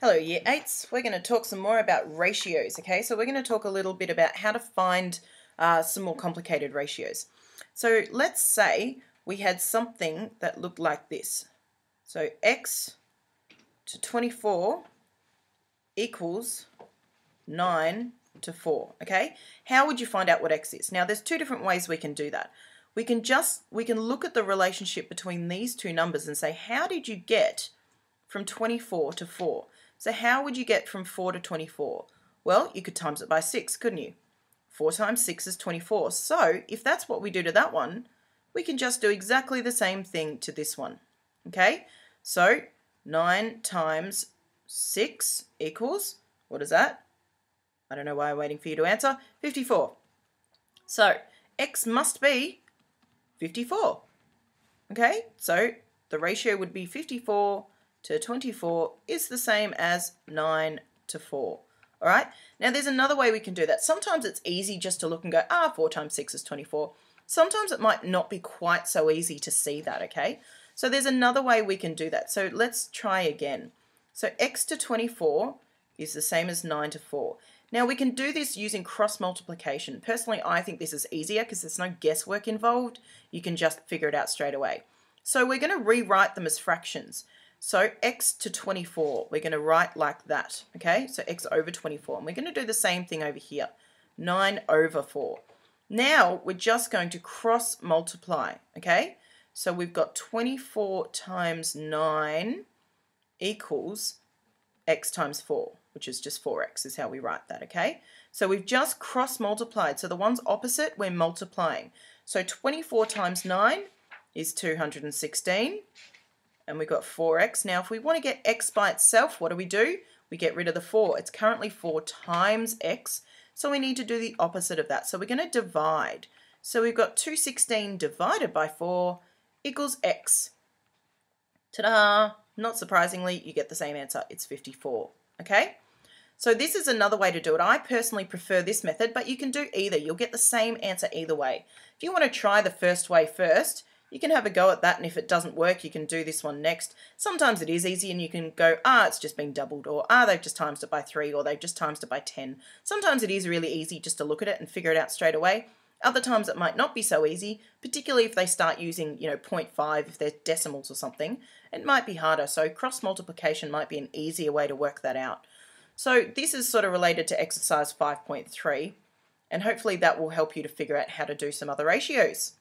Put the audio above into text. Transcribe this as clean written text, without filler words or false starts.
Hello Year 8s, we're going to talk some more about ratios, okay? So we're going to talk a little bit about how to find some more complicated ratios. So let's say we had something that looked like this. So x to 24 equals 9 to 4, okay? How would you find out what x is? Now there's two different ways we can do that. We can look at the relationship between these two numbers and say, how did you get from 24 to 4? So how would you get from 4 to 24? Well, you could times it by 6, couldn't you? 4 times 6 is 24. So if that's what we do to that one, we can just do exactly the same thing to this one. Okay? So 9 times 6 equals, what is that? I don't know why I'm waiting for you to answer. 54. So x must be 54. Okay? So the ratio would be 54 to 24 is the same as 9 to 4. All right? Now there's another way we can do that. Sometimes it's easy just to look and go, 4 times 6 is 24. Sometimes it might not be quite so easy to see that, okay? So there's another way we can do that. So let's try again. So x to 24 is the same as 9 to 4. Now we can do this using cross multiplication. Personally, I think this is easier because there's no guesswork involved. You can just figure it out straight away. So we're going to rewrite them as fractions. So x to 24, we're going to write like that, okay? So x over 24. And we're going to do the same thing over here, 9 over 4. Now we're just going to cross multiply, okay? So we've got 24 times 9 equals x times 4, which is just 4x is how we write that, okay? So we've just cross multiplied. So the one's opposite, we're multiplying. So 24 times 9 is 216. And we've got 4x. Now, if we want to get x by itself, what do? We get rid of the 4. It's currently 4 times x, so we need to do the opposite of that. So we're going to divide. So we've got 216 divided by 4 equals x. Ta-da! Not surprisingly, you get the same answer. It's 54. Okay? So this is another way to do it. I personally prefer this method, but you can do either. You'll get the same answer either way. If you want to try the first way first, you can have a go at that, and if it doesn't work, you can do this one next. Sometimes it is easy and you can go, it's just been doubled, or they've just times it by 3, or they've just times it by 10. Sometimes it is really easy just to look at it and figure it out straight away. Other times it might not be so easy, particularly if they start using, 0.5, if they're decimals or something. It might be harder, so cross multiplication might be an easier way to work that out. So this is sort of related to exercise 5.3, and hopefully that will help you to figure out how to do some other ratios.